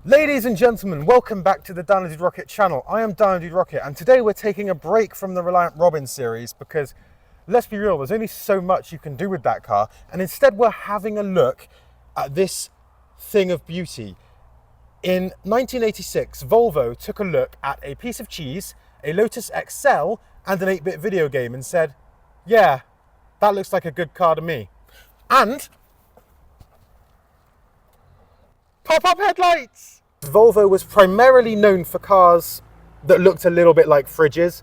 Ladies and gentlemen, welcome back to the Downloaded Rocket channel. I am Downloaded Rocket, and today we're taking a break from the Reliant Robin series because, let's be real, there's only so much you can do with that car, and instead we're having a look at this thing of beauty. In 1986, Volvo took a look at a piece of cheese, a Lotus XL, and an 8-bit video game and said, yeah, that looks like a good car to me. And pop-up headlights! Volvo was primarily known for cars that looked a little bit like fridges.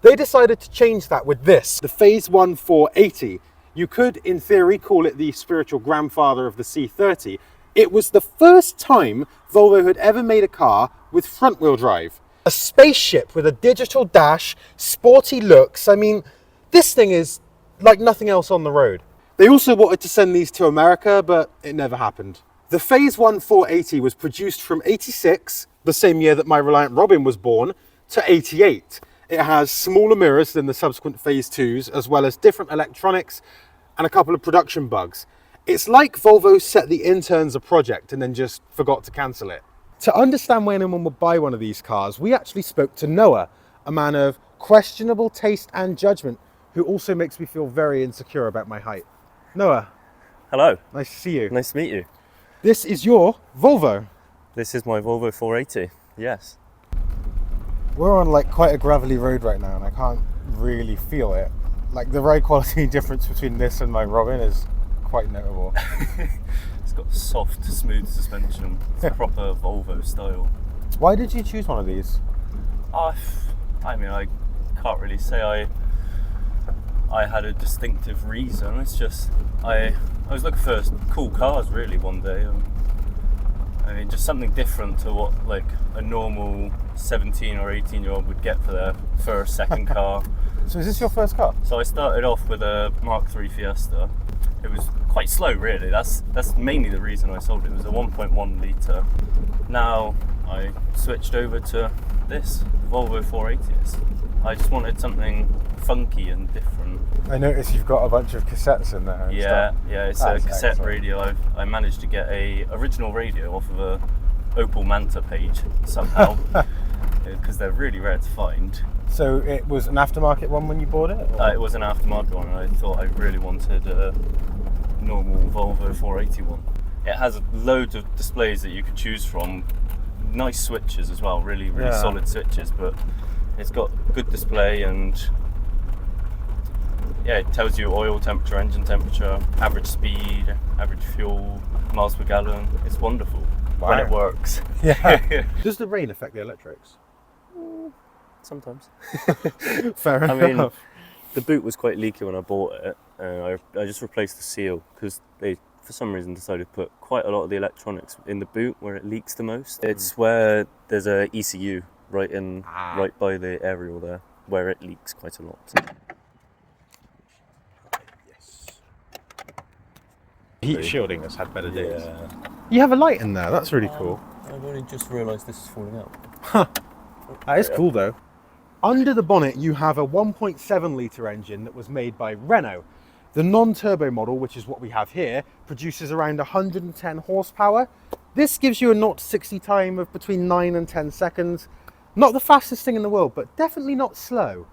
They decided to change that with this, the Phase 1 480. You could, in theory, call it the spiritual grandfather of the C30. It was the first time Volvo had ever made a car with front-wheel drive. A spaceship with a digital dash, sporty looks. I mean, this thing is like nothing else on the road. They also wanted to send these to America, but it never happened. The Phase 1 480 was produced from 86, the same year that my Reliant Robin was born, to 88. It has smaller mirrors than the subsequent Phase 2s, as well as different electronics and a couple of production bugs. It's like Volvo set the interns a project and then just forgot to cancel it. To understand why anyone would buy one of these cars, we actually spoke to Noah, a man of questionable taste and judgment, who also makes me feel very insecure about my height. Noah. Hello. Nice to see you. Nice to meet you. This is your Volvo. This is my Volvo 480, yes. We're on like quite a gravelly road right now and I can't really feel it. Like the ride quality difference between this and my Robin is quite notable. It's got soft, smooth suspension. It's proper Volvo style. Why did you choose one of these? I mean, I can't really say I had a distinctive reason. It's just I was looking for cool cars really one day. I mean, just something different to what like a normal 17 or 18-year-old would get for their first, second car. So is this your first car? So I started off with a Mark III Fiesta. It was quite slow really. That's mainly the reason I sold it. It was a 1.1 litre. Now I switched over to this, the Volvo 480s. I just wanted something funky and different. I noticed you've got a bunch of cassettes in there. Yeah, it's a cassette excellent. radio. I managed to get a original radio off of a Opel Manta page somehow, because they're really rare to find. So it was an aftermarket one when you bought it? It was an aftermarket one, and I thought I really wanted a normal Volvo 481. It has loads of displays that you could choose from. Nice switches as well, really solid switches, but it's got good display and yeah, it tells you oil temperature, engine temperature, average speed, average fuel, miles per gallon. It's wonderful when it works. Yeah. Does the rain affect the electrics? Sometimes. Fair enough. I mean, the boot was quite leaky when I bought it. I just replaced the seal because they, for some reason, decided to put quite a lot of the electronics in the boot where it leaks the most. It's where there's a ECU right by the aerial there, where it leaks quite a lot. Yes. Heat shielding has had better days. Yeah. You have a light in there, that's really cool. I've only just realised this is falling out. That is cool though. Under the bonnet you have a 1.7 litre engine that was made by Renault. The non-turbo model, which is what we have here, produces around 110 horsepower. This gives you a 0 to 60 time of between 9 and 10 seconds. Not the fastest thing in the world, but definitely not slow.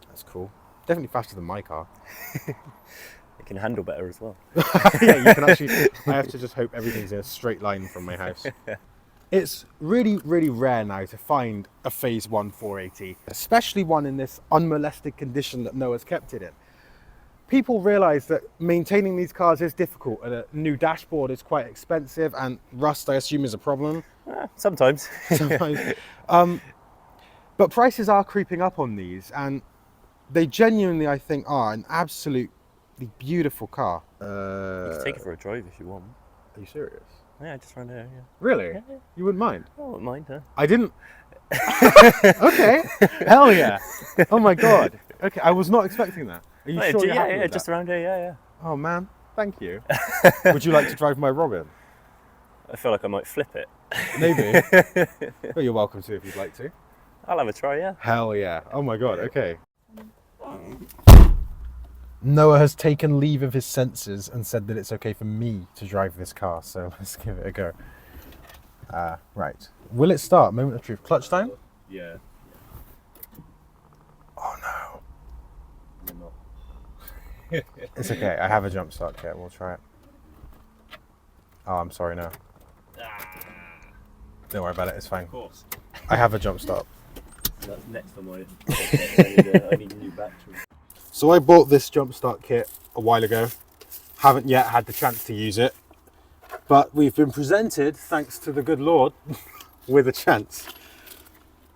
That's cool. Definitely faster than my car. It can handle better as well. Yeah, you can actually, I have to just hope everything's in a straight line from my house. It's really, really rare now to find a Phase 1 480, especially one in this unmolested condition that Noah's kept it in. People realise that maintaining these cars is difficult, and a new dashboard is quite expensive, and rust, I assume, is a problem. Sometimes. But prices are creeping up on these, and they genuinely, I think, are an absolutely beautiful car. You can take it for a drive if you want. Are you serious? Yeah, just around here, yeah. Really? Yeah. You wouldn't mind? I wouldn't mind, huh? I didn't. Okay. Hell yeah. Oh my God. Okay, I was not expecting that. Are you sure you're happy with just that? around here, yeah. Oh man, thank you. Would you like to drive my Robin? I feel like I might flip it. Maybe. But you're welcome to if you'd like to. I'll have a try, yeah. Hell yeah. Oh my God, okay. Noah has taken leave of his senses and said that it's okay for me to drive this car, so let's give it a go. Right. Will it start? Moment of truth. Clutch down? Yeah. Oh no. You're not. It's okay. I have a jump start kit. We'll try it. Oh, I'm sorry, no. Don't worry about it. It's fine. Of course. I have a jump start. That's next on my. I need a new battery. So I bought this jump start kit a while ago. Haven't yet had the chance to use it, but we've been presented, thanks to the good Lord, with a chance.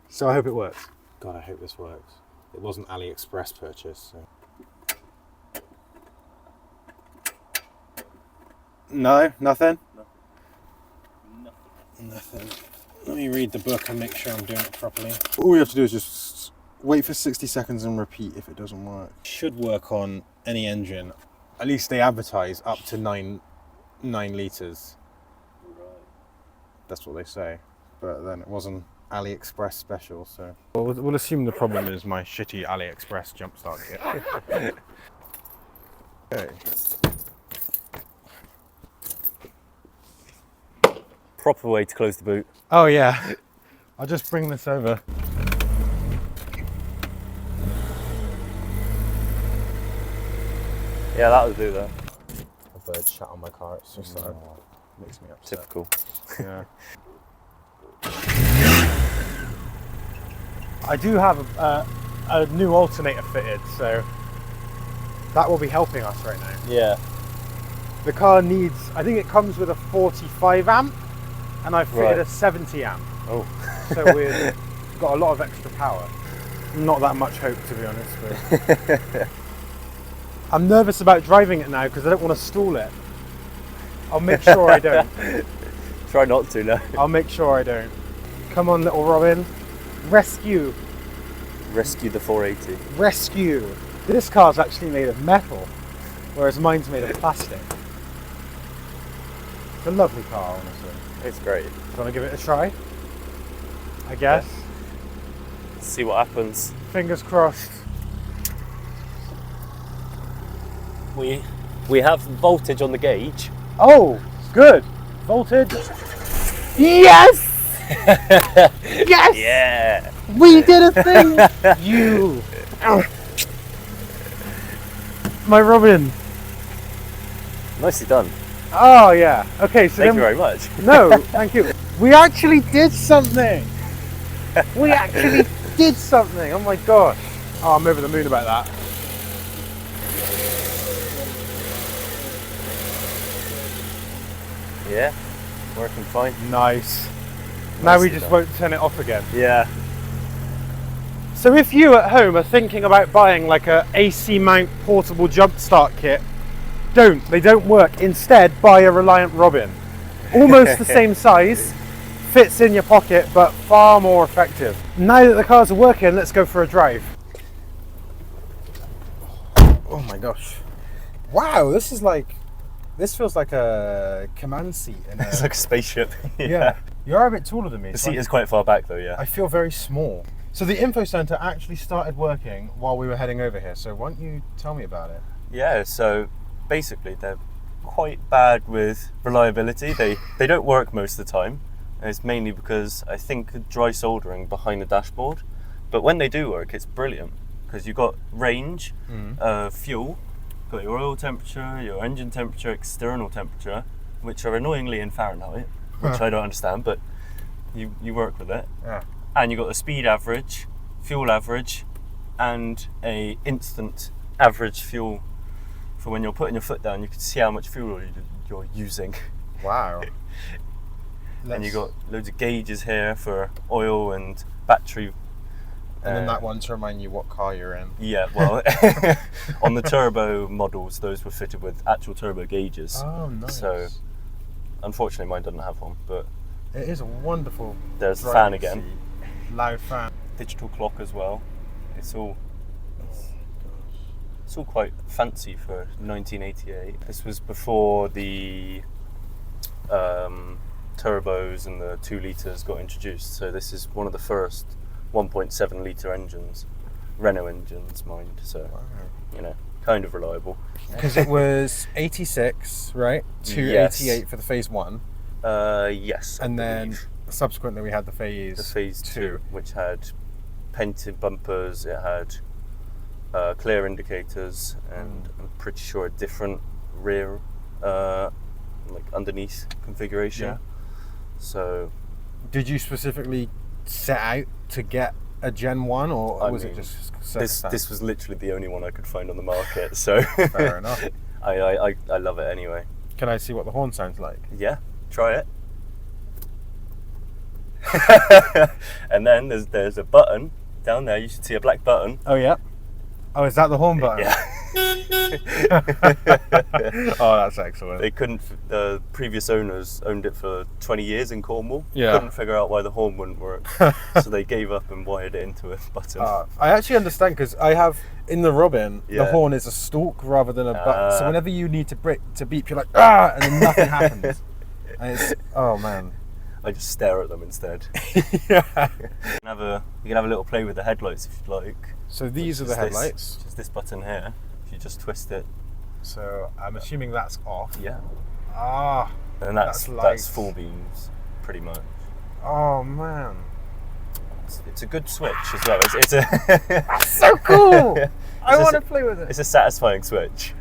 So I hope it works. God, I hope this works. It wasn't AliExpress purchase. So. No, nothing? Nothing. Let me read the book and make sure I'm doing it properly. All we have to do is just wait for 60 seconds and repeat if it doesn't work. Should work on any engine. At least they advertise up to 9 litres. Right. That's what they say. But then it wasn't AliExpress special, so... We'll assume the problem is my shitty AliExpress jump start kit. Okay. Proper way to close the boot. Oh yeah. I'll just bring this over. Yeah, that would do that. A bird shot on my car. It's just makes me upset. Typical. Yeah. I do have a new alternator fitted, so that will be helping us right now. Yeah. The car needs, I think it comes with a 45 amp, and I've fitted Right. a 70 amp. Oh. So we've got a lot of extra power. Not that much hope, to be honest. But I'm nervous about driving it now because I don't want to stall it. I'll make sure I don't. Try not to, no. I'll make sure I don't. Come on, little Robin. Rescue. Rescue the 480. Rescue. This car's actually made of metal, whereas mine's made of plastic. It's a lovely car, honestly. It's great. Do you want to give it a try? I guess. Let's see what happens. Fingers crossed. We have voltage on the gauge. Oh, good. Voltage. Yes! Yes! Yeah. We did a thing! You. My Robin. Nicely done. Oh, yeah. Okay, so Thank you then... very much. No, thank you. We actually did something. We actually did something. Oh my gosh. Oh, I'm over the moon about that. Yeah, working fine. Nice. Now we Nicely just done. won't turn it off again. Yeah. So if you at home are thinking about buying like a AC mount portable jump start kit, don't. They don't work. Instead, buy a Reliant Robin. Almost the same size, fits in your pocket, but far more effective. Now that the cars are working, let's go for a drive. Oh my gosh. Wow, this feels like a command seat. It's like a spaceship. Yeah. You are a bit taller than me. The so seat is quite far back though, yeah. I feel very small. So the info center actually started working while we were heading over here. So why don't you tell me about it? Yeah, so basically they're quite bad with reliability. They don't work most of the time. And it's mainly because I think dry soldering behind the dashboard. But when they do work, it's brilliant because you've got range, fuel, got your oil temperature, your engine temperature, external temperature, which are annoyingly in Fahrenheit, which I don't understand, but you work with it. Yeah. And you've got the speed average, fuel average, and a instant average fuel for when you're putting your foot down. You can see how much fuel you're using. Wow. And you've got loads of gauges here for oil and battery. And then that one to remind you what car you're in. Yeah, well, on the turbo models, those were fitted with actual turbo gauges. Oh, nice. So, unfortunately, mine doesn't have one, but it is a wonderful. there's the driving fan again. seat. Loud fan. Digital clock as well. It's all quite fancy for 1988. This was before the turbos and the 2 litres got introduced. So this is one of the first 1.7 litre engines, Renault engines, mind. So you know, kind of reliable. Because it was 86, right? To Yes. 88 for the phase 1. Yes. And then subsequently we had the Phase 2, which had painted bumpers. It had clear indicators, and I'm pretty sure a different rear, like underneath configuration. Yeah. So, did you specifically set out to get a Gen 1, or was it just this was literally the only one I could find on the market? So fair enough. I love it anyway. Can I see what the horn sounds like? Yeah, try it. And then there's a button down there. You should see a black button. Oh yeah. Oh, is that the horn button? Yeah. Oh, that's excellent. They couldn't. The previous owners owned it for 20 years in Cornwall. Yeah. Couldn't figure out why the horn wouldn't work, so they gave up and wired it into a button. I actually understand, because I have in the Robin, the Yeah. horn is a stalk rather than a button. So whenever you need to beep, you're like ah, and then nothing happens. And it's, oh man. I just stare at them instead. Yeah. You can have a little play with the headlights if you'd like. So these are the headlights. Just this button here. If you just twist it. So I'm assuming that's off. Yeah. Ah. And that's lights. full beams, pretty much. Oh man. It's a good switch as well. It's a That's so cool. I want to play with it. It's a satisfying switch,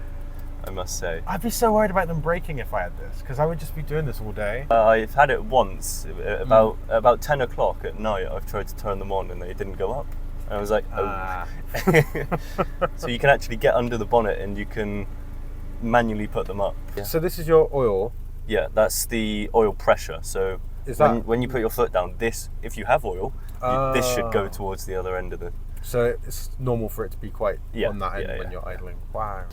I must say. I'd be so worried about them breaking if I had this, because I would just be doing this all day. I've had it once, about 10 o'clock at night. I've tried to turn them on and they didn't go up. And I was like, oh. So you can actually get under the bonnet and you can manually put them up. Yeah. So this is your oil. Yeah, that's the oil pressure. So when you put your foot down, if you have oil, this should go towards the other end of the... So it's normal for it to be quite on that end when you're yeah. idling. Wow.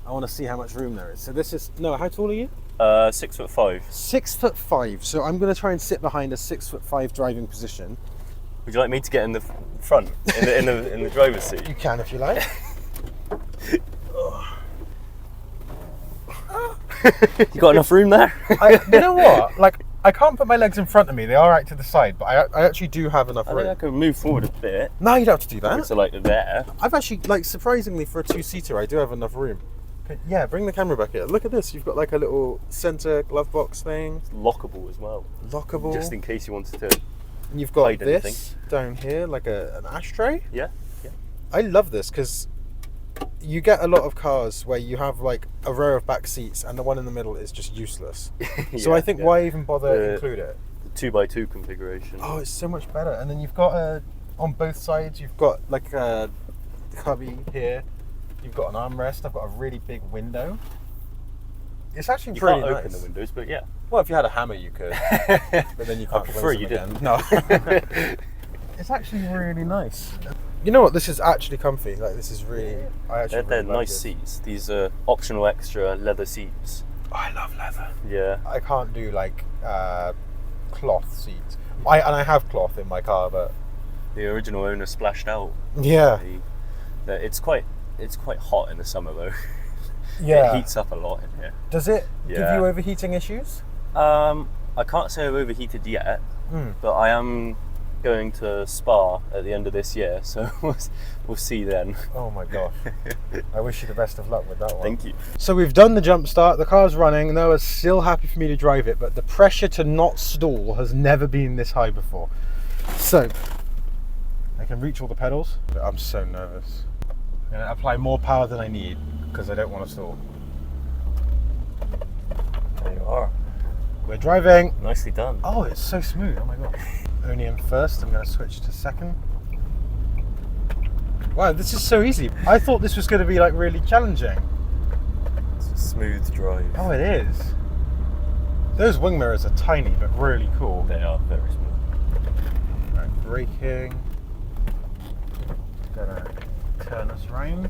I want to see how much room there is. So this is, how tall are you? 6'5". 6'5". So I'm going to try and sit behind a 6'5" driving position. Would you like me to get in the front, in the driver's seat? You can if you like. You got enough room there? You know what? Like, I can't put my legs in front of me. They are out to the side, but I actually do have enough I room. think I can move forward a bit. No, you don't have to do that. So like there. I've actually, like, surprisingly for a two-seater, I do have enough room. Yeah, bring the camera back here. Look at this. You've got like a little centre glove box thing. It's lockable as well. Lockable. Just in case you wanted to. And you've got hide this anything. down here, like an ashtray. Yeah. I love this because you get a lot of cars where you have like a row of back seats and the one in the middle is just useless. So I think why even bother include it? The 2x2 configuration. Oh, it's so much better. And then you've got on both sides, you've got like a cubby here. You've got an armrest. I've got a really big window. It's actually you pretty can't nice. open the windows, but yeah. Well, if you had a hammer, you could. But then you can't. I prefer you again. didn't. No. It's actually really nice. You know what? This is actually comfy. Like this is really. They're really like nice this. seats. These are optional extra leather seats. Oh, I love leather. Yeah. I can't do like cloth seats. I have cloth in my car, but The original owner splashed out. yeah. It's quite hot in the summer though. Yeah. It heats up a lot in here. Does it give Yeah. you overheating issues? I can't say I've overheated yet, but I am going to Spa at the end of this year, so we'll see then. Oh my gosh. I wish you the best of luck with that one. Thank you. So we've done the jump start, the car's running, Noah's still happy for me to drive it, but the pressure to not stall has never been this high before. So, I can reach all the pedals, but I'm so nervous. I'm going to apply more power than I need, because I don't want to stall. There you are. We're driving. Nicely done. Oh, it's so smooth, oh my god. Only in first, I'm going to switch to second. Wow, this is so easy. I thought this was going to be like really challenging. It's a smooth drive. Oh, it is. Those wing mirrors are tiny, but really cool. They are very smooth. Right, braking. Gonna turn us round.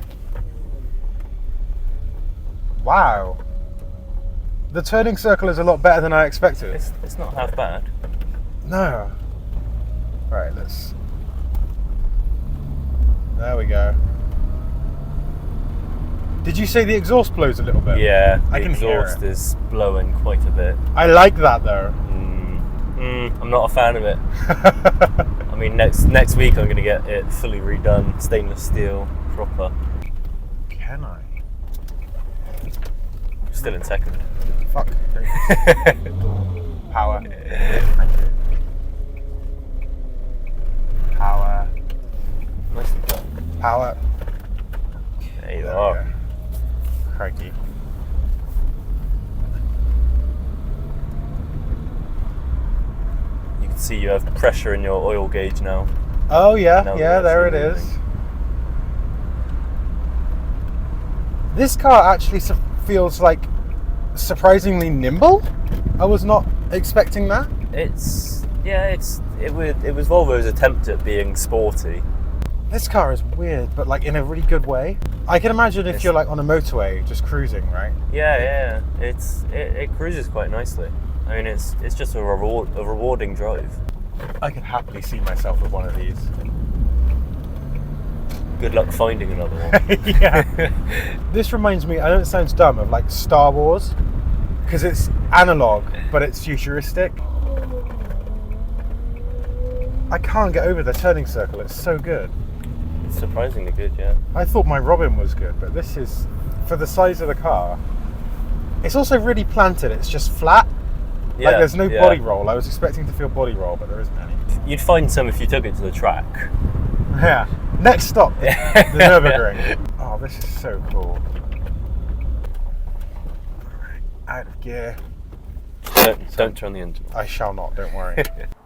Wow. The turning circle is a lot better than I expected. It's not half bad. No. Right, let's... There we go. Did you say the exhaust blows a little bit? Yeah, I the can hear exhaust it. is blowing quite a bit. I like that though. I'm not a fan of it. I mean, next week I'm going to get it fully redone, stainless steel, proper. Can I? Still in second. Fuck. Power. Thank you. Power. Nicely done. Power. There you There are. we go. Crikey. You can see you have pressure in your oil gauge now. Oh yeah, Now yeah, we're there it actually is. moving. This car actually feels like surprisingly nimble. I was not expecting that. It was Volvo's attempt at being sporty. This car is weird, but like in a really good way. I can imagine if you're like on a motorway just cruising, right? Yeah. It cruises quite nicely. I mean, it's just a rewarding drive. I could happily see myself with one of these. Good luck finding another one. Yeah. This reminds me, I know it sounds dumb, of like Star Wars, because it's analog, but it's futuristic. I can't get over the turning circle, it's so good. It's surprisingly good, yeah. I thought my Robin was good, but this is, for the size of the car, it's also really planted, it's just flat. Like there's no body roll. I was expecting to feel body roll, but there isn't any. You'd find some if you took it to the track. Yeah. Next stop, the Nürburgring. Oh, this is so cool. Alright, out of gear. Don't turn the engine. I shall not, don't worry.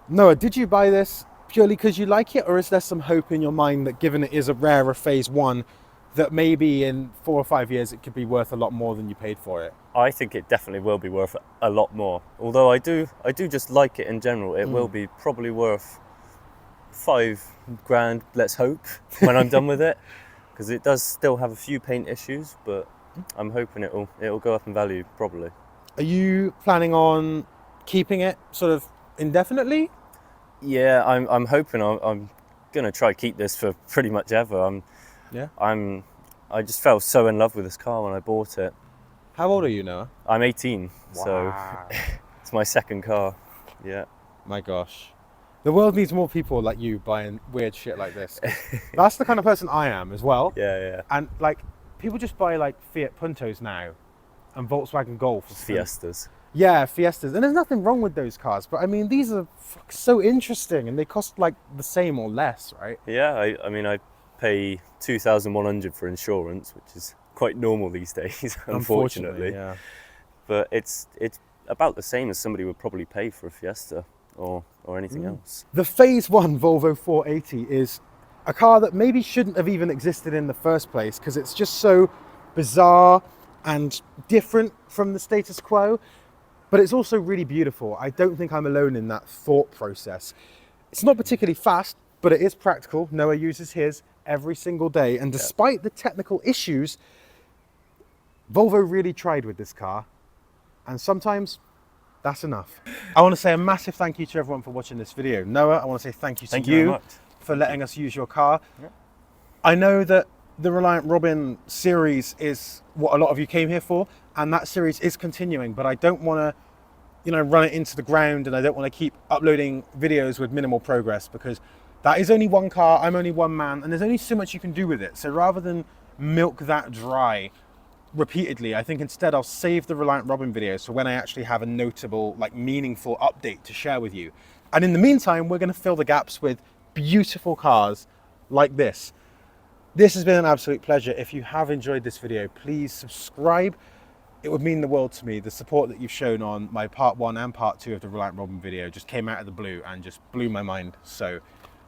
Noah, did you buy this purely because you like it, or is there some hope in your mind that given it is a rarer phase one, that maybe in 4 or 5 years it could be worth a lot more than you paid for it? I think it definitely will be worth a lot more. Although I do just like it in general. It will be probably worth $5,000, let's hope, when I'm done with it, because it does still have a few paint issues, but I'm hoping it'll go up in value probably. Are you planning on keeping it sort of indefinitely? Yeah, I'm hoping I'm gonna try to keep this for pretty much ever. I just fell so in love with this car when I bought it. How old are you, Noah? I'm 18, so Wow. it's my second car. Yeah. My gosh. The world needs more people like you buying weird shit like this. That's the kind of person I am as well. Yeah. And like, people just buy like Fiat Puntos now and Volkswagen Golfs. Fiestas. Yeah, Fiestas. And there's nothing wrong with those cars, but I mean, these are so interesting and they cost like the same or less, right? Yeah, I mean, I pay 2,100 for insurance, which is quite normal these days, unfortunately. Yeah. But it's about the same as somebody would probably pay for a Fiesta or anything else. The Phase 1 Volvo 480 is a car that maybe shouldn't have even existed in the first place because it's just so bizarre and different from the status quo, but it's also really beautiful. I don't think I'm alone in that thought process. It's not particularly fast, but it is practical. Noah uses his every single day, and despite the technical issues, Volvo really tried with this car, and sometimes that's enough. I want to say a massive thank you to everyone for watching this video. Noah, I want to say thank you to Thank you very much. for letting us use your car. Yeah. I know that the Reliant Robin series is what a lot of you came here for, and that series is continuing, but I don't want to, run it into the ground, and I don't want to keep uploading videos with minimal progress because that is only one car, I'm only one man, and there's only so much you can do with it. So rather than milk that dry repeatedly, I think instead I'll save the Reliant Robin videos for when I actually have a notable, meaningful update to share with you. And in the meantime, we're going to fill the gaps with beautiful cars like this. This has been an absolute pleasure. If you have enjoyed this video, please subscribe. It would mean the world to me. The support that you've shown on my part 1 and part 2 of the Reliant Robin video just came out of the blue and just blew my mind. So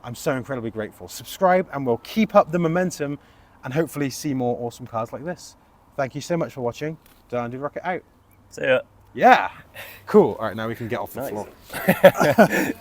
I'm so incredibly grateful. Subscribe and we'll keep up the momentum and hopefully see more awesome cars like this. Thank you so much for watching. Don't do rocket out. See ya. Yeah. Cool. All right, now we can get off the floor.